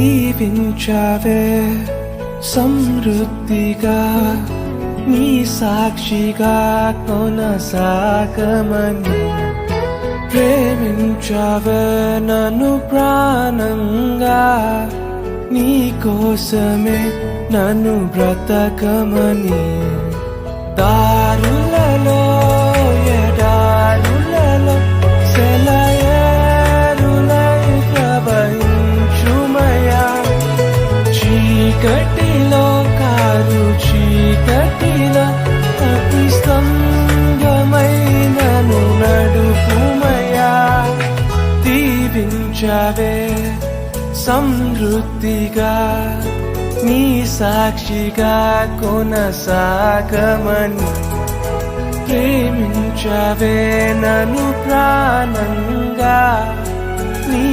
దీవించావే సమృద్ధిగా నీ సాక్షిగా కొనసాగమని ప్రేమించావే నన్ను ప్రాణంగా నీ కోసమే నన్ను బ్రతకమని దారులలో ఎడారులలో సెలయేరులై ప్రవహించుమయా చీకటిలో కారు చీకటిలో అతి స్తంభమైనను నడుపుమయా దీవించావే సమృద్ధిగా నీ సాక్షిగా కొనసాగమని ప్రేమించావే నన్ను ప్రాణంగా నీ